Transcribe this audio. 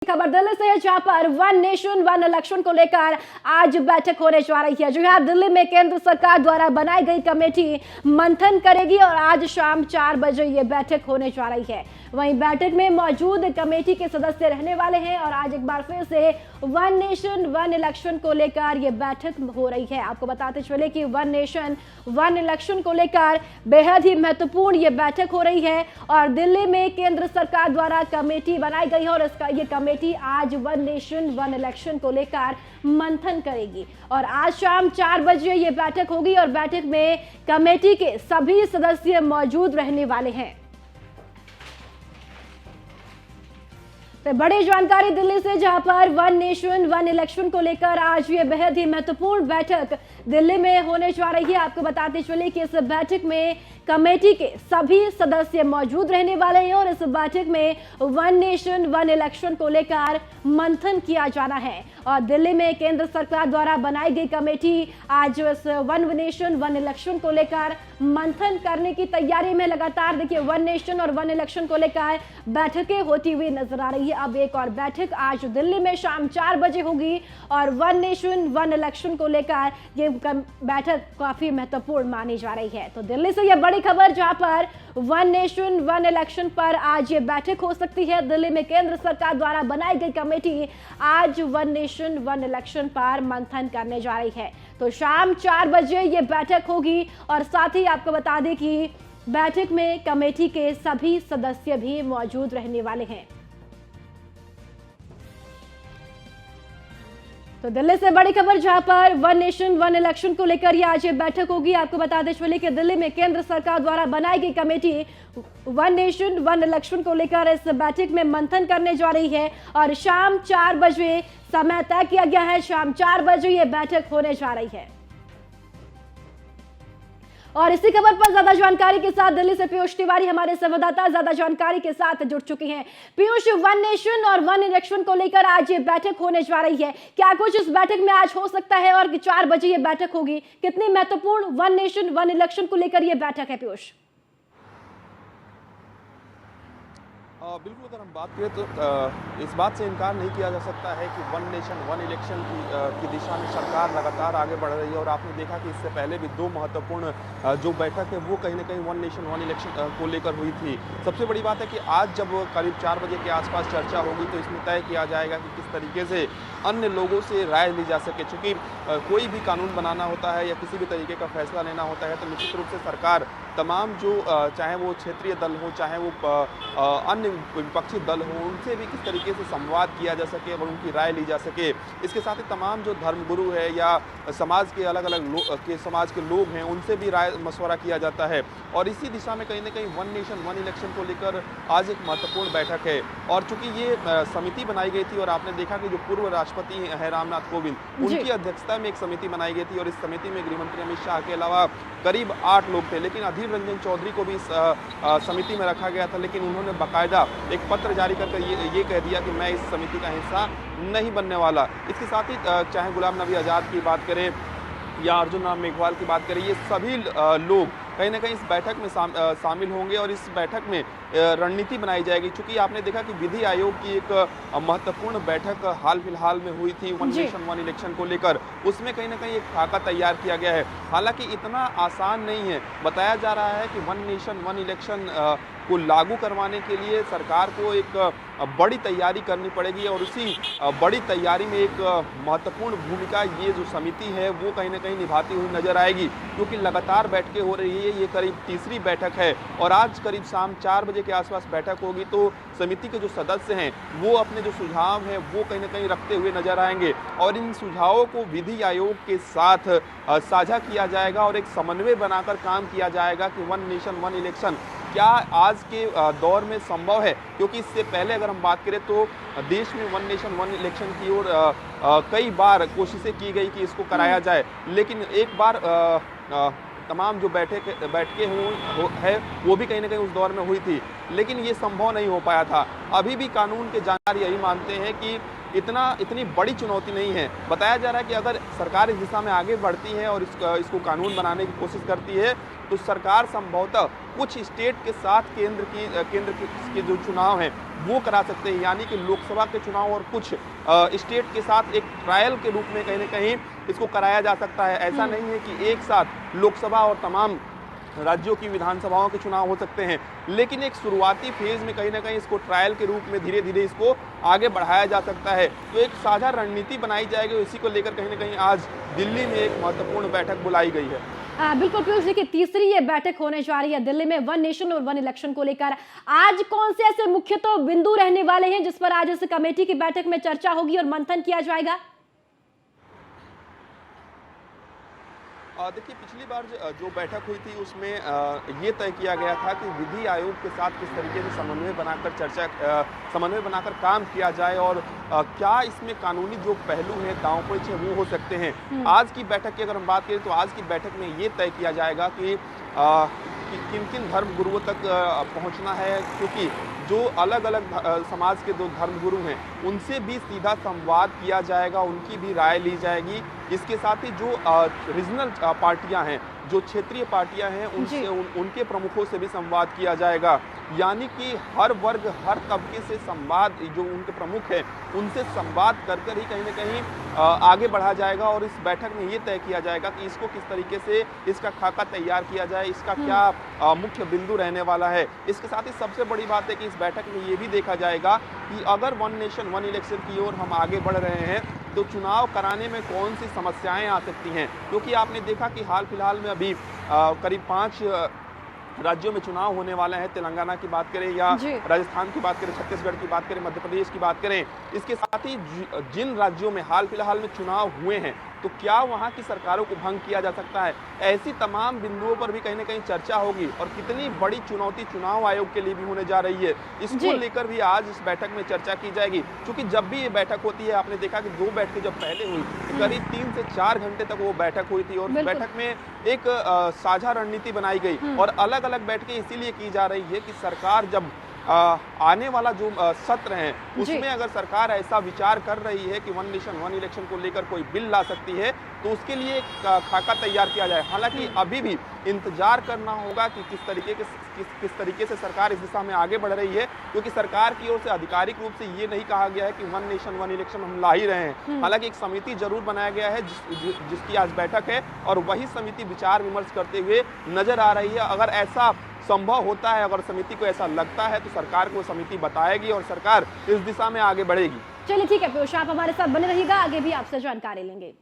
खबर दिल्ली से है, जहां पर वन नेशन वन इलेक्शन को लेकर आज बैठक होने जा रही है। जो है दिल्ली में केंद्र सरकार द्वारा बनाई गई कमेटी मंथन करेगी और आज शाम 4 बजे ये बैठक होने जा रही है। वहीं बैठक में मौजूद कमेटी के सदस्य रहने वाले हैं और आज एक बार फिर से वन नेशन वन इलेक्शन को लेकर ये बैठक हो रही है। आपको बताते चले कि वन नेशन वन इलेक्शन को लेकर बेहद ही महत्वपूर्ण ये बैठक हो रही है और दिल्ली में केंद्र सरकार द्वारा कमेटी बनाई गई है और इसका ये कमेटी आज वन नेशन वन इलेक्शन को लेकर मंथन करेगी और आज शाम 4 बजे ये बैठक होगी और बैठक में कमेटी के सभी सदस्य मौजूद रहने वाले हैं। तो बड़ी जानकारी दिल्ली से, जहां पर वन नेशन वन इलेक्शन को लेकर आज ये बेहद ही महत्वपूर्ण बैठक दिल्ली में होने जा रही है। आपको बताते चले कि इस बैठक में कमेटी के सभी सदस्य मौजूद रहने वाले हैं और इस बैठक में वन नेशन वन इलेक्शन को लेकर मंथन किया जाना है और दिल्ली में केंद्र सरकार द्वारा बनाई गई कमेटी आज इस वन नेशन वन इलेक्शन को लेकर मंथन करने की तैयारी में लगातार देखिए वन नेशन और वन इलेक्शन को लेकर बैठकें होती हुई नजर आ रही है। अब एक और बैठक आज दिल्ली में शाम 4 बजे होगी और वन नेशन वन इलेक्शन को लेकर ये बैठक काफी महत्वपूर्ण मानी जा रही है। तो दिल्ली से यह बड़ी खबर, जहां पर वन नेशन वन इलेक्शन पर आज ये बैठक हो सकती है। दिल्ली में केंद्र सरकार द्वारा बनाई गई कमेटी आज वन नेशन वन इलेक्शन पर मंथन करने जा रही है। तो शाम 4 बजे ये बैठक होगी और साथ ही आपको बता दें कि बैठक में कमेटी के सभी सदस्य भी मौजूद रहने वाले हैं। तो दिल्ली से बड़ी खबर, जहां पर वन नेशन वन इलेक्शन को लेकर ये आज बैठक होगी। आपको बताते चले कि दिल्ली में केंद्र सरकार द्वारा बनाई गई committee one nation one election को लेकर इस बैठक में मंथन करने जा रही है और शाम 4 बजे समय तय किया गया है। शाम 4 बजे ये बैठक होने जा रही है और इसी खबर पर ज्यादा जानकारी के साथ दिल्ली से पीयूष तिवारी हमारे संवाददाता ज्यादा जानकारी के साथ जुड़ चुके हैं। पीयूष, वन नेशन और वन इलेक्शन को लेकर आज ये बैठक होने जा रही है, क्या कुछ इस बैठक में आज हो सकता है और 4 बजे ये बैठक होगी? कितनी महत्वपूर्ण वन नेशन वन इलेक्शन को लेकर ये बैठक है पीयूष? बिल्कुल, अगर हम बात करें तो इस बात से इनकार नहीं किया जा सकता है कि वन नेशन वन इलेक्शन की दिशा में सरकार लगातार आगे बढ़ रही है और आपने देखा कि इससे पहले भी 2 महत्वपूर्ण जो बैठक है वो कहीं ना कहीं वन नेशन वन इलेक्शन को लेकर हुई थी। सबसे बड़ी बात है कि आज जब करीब 4 बजे के आसपास चर्चा होगी तो इसमें तय किया जाएगा कि किस तरीके से अन्य लोगों से राय ली जा सके। चूँकि कोई भी कानून बनाना होता है या किसी भी तरीके का फैसला लेना होता है तो निश्चित रूप से सरकार तमाम जो चाहे वो क्षेत्रीय दल हो चाहे वो अन्य विपक्षी दल हो उनसे भी किस तरीके से संवाद किया जा सके और उनकी राय ली जा सके। इसके साथ ही तमाम जो धर्मगुरु है या समाज के अलग अलग समाज के लोग हैं उनसे भी राय मशवरा किया जाता है और इसी दिशा में कहीं ना कहीं वन नेशन वन इलेक्शन को लेकर आज एक महत्वपूर्ण बैठक है। और चूंकि ये समिति बनाई गई थी और आपने देखा कि जो पूर्व राष्ट्रपति हैं रामनाथ कोविंद, उनकी अध्यक्षता में एक समिति बनाई गई थी और इस समिति में गृहमंत्री अमित शाह के अलावा करीब 8 लोग थे, लेकिन अधीर रंजन चौधरी को भी इस समिति में रखा गया था। लेकिन उन्होंने बाकायदा एक पत्र जारी करके ये कह दिया कि मैं इस समिति का हिस्सा नहीं बनने वाला। इसके साथ ही चाहे गुलाम नबी आज़ाद की बात करें या अर्जुन राम मेघवाल की बात करें, ये सभी लोग कहीं ना कहीं इस बैठक में शामिल होंगे और इस बैठक में रणनीति बनाई जाएगी। चूंकि आपने देखा कि विधि आयोग की एक महत्वपूर्ण बैठक हाल फिलहाल में हुई थी वन नेशन वन इलेक्शन को लेकर, उसमें कहीं ना कहीं एक खाका तैयार किया गया है। हालांकि इतना आसान नहीं है। बताया जा रहा है कि वन नेशन वन इलेक्शन को लागू करवाने के लिए सरकार को एक बड़ी तैयारी करनी पड़ेगी और उसी बड़ी तैयारी में एक महत्वपूर्ण भूमिका ये जो समिति है वो कहीं ना कहीं निभाती हुई नजर आएगी, क्योंकि लगातार बैठकें हो रही है। ये करीब तीसरी बैठक है और आज करीब शाम 4 बजे के आसपास बैठक होगी तो समिति के जो सदस्य हैं वो अपने जो सुझाव हैं वो कहीं ना कहीं रखते हुए नजर आएंगे और इन सुझावों को विधि आयोग के साथ साझा किया जाएगा और एक समन्वय बनाकर काम किया जाएगा कि वन नेशन वन इलेक्शन क्या आज के दौर में संभव है। क्योंकि इससे पहले अगर हम बात करें तो देश में वन नेशन वन इलेक्शन की ओर कई बार कोशिशें की गई कि इसको कराया जाए, लेकिन एक बार तमाम जो बैठकें है वो भी कहीं ना कहीं उस दौर में हुई थी, लेकिन ये संभव नहीं हो पाया था। अभी भी कानून के जानकार यही मानते हैं कि इतनी बड़ी चुनौती नहीं है। बताया जा रहा है कि अगर सरकार इस दिशा में आगे बढ़ती है और इसको कानून बनाने की कोशिश करती है, तो सरकार संभवतः कुछ स्टेट के साथ केंद्र के जो चुनाव हैं वो करा सकते हैं, यानी कि लोकसभा के चुनाव और कुछ स्टेट के साथ एक ट्रायल के रूप में कहीं न कहीं इसको कराया जा सकता है। ऐसा नहीं है कि एक साथ लोकसभा और तमाम राज्यों की विधानसभाओं के चुनाव हो सकते हैं, लेकिन एक शुरुआती फेज में कहीं ना कहीं इसको ट्रायल के रूप में धीरे धीरे इसको आगे बढ़ाया जा सकता है। तो एक साझा रणनीति बनाई जाएगी, इसी को लेकर कहीं ना कहीं आज दिल्ली में एक महत्वपूर्ण बैठक बुलाई गई है। बिल्कुल पीयूष जी की तीसरी ये बैठक होने जा रही है दिल्ली में वन नेशन और वन इलेक्शन को लेकर। आज कौन से ऐसे मुख्य तो बिंदु रहने वाले हैं जिस पर आज इस कमेटी की बैठक में चर्चा होगी और मंथन किया जाएगा? देखिए, पिछली बार जो बैठक हुई थी उसमें ये तय किया गया था कि विधि आयोग के साथ किस तरीके से समन्वय बनाकर काम किया जाए और क्या इसमें कानूनी जो पहलू हैं, दांव पेच है, वो हो सकते हैं। आज की बैठक की अगर हम बात करें तो आज की बैठक में ये तय किया जाएगा कि किन किन धर्म गुरुओं तक पहुंचना है, क्योंकि जो अलग अलग समाज के जो धर्मगुरु हैं उनसे भी सीधा संवाद किया जाएगा, उनकी भी राय ली जाएगी। इसके साथ ही जो रीजनल पार्टियां हैं, जो क्षेत्रीय पार्टियां हैं, उनके प्रमुखों से भी संवाद किया जाएगा, यानी कि हर वर्ग हर तबके से संवाद, जो उनके प्रमुख हैं उनसे संवाद कर ही कहीं ना कहीं आगे बढ़ा जाएगा। और इस बैठक में ये तय किया जाएगा कि इसको किस तरीके से इसका खाका तैयार किया जाए, इसका क्या मुख्य बिंदु रहने वाला है। इसके साथ ही सबसे बड़ी बात है कि इस बैठक में ये भी देखा जाएगा कि अगर वन नेशन वन इलेक्शन की ओर हम आगे बढ़ रहे हैं तो चुनाव कराने में कौन सी समस्याएं आ सकती हैं, क्योंकि आपने देखा कि हाल फिलहाल में अभी करीब 5 राज्यों में चुनाव होने वाले हैं। तेलंगाना की बात करें या राजस्थान की बात करें, छत्तीसगढ़ की बात करें, मध्य प्रदेश की बात करें, इसके साथ ही जिन राज्यों में हाल फिलहाल में चुनाव हुए हैं तो क्या वहां की सरकारों को भंग किया जा सकता है। ऐसी तमाम बिंदुओं पर भी कहीं ना कहीं चर्चा होगी और कितनी बड़ी चुनौती चुनाव आयोग के लिए भी होने जा रही है, इसको लेकर भी आज इस बैठक में चर्चा की जाएगी। क्योंकि जब भी ये बैठक होती है, आपने देखा कि 2 बैठकें जब पहले हुई तो करीब 3 से 4 घंटे तक वो बैठक हुई थी और बैठक में एक साझा रणनीति बनाई गई और अलग अलग बैठकें इसीलिए की जा रही है कि सरकार जब आने वाला जो सत्र है उसमें अगर सरकार ऐसा विचार कर रही है कि वन नेशन वन इलेक्शन को लेकर कोई बिल ला सकती है तो उसके लिए एक खाका तैयार किया जाए। हालांकि अभी भी इंतजार करना होगा कि किस तरीके से सरकार इस दिशा में आगे बढ़ रही है, क्योंकि सरकार की ओर से आधिकारिक रूप से ये नहीं कहा गया है कि वन नेशन वन इलेक्शन हम ला ही रहे हैं। हालांकि एक समिति जरूर बनाया गया है जिसकी आज बैठक है और वही समिति विचार विमर्श करते हुए नजर आ रही है। अगर ऐसा संभव होता है, अगर समिति को ऐसा लगता है तो सरकार को समिति बताएगी और सरकार इस दिशा में आगे बढ़ेगी। चलिए ठीक है पीयूष, आप हमारे साथ बने रहिएगा, आगे भी आपसे जानकारी लेंगे।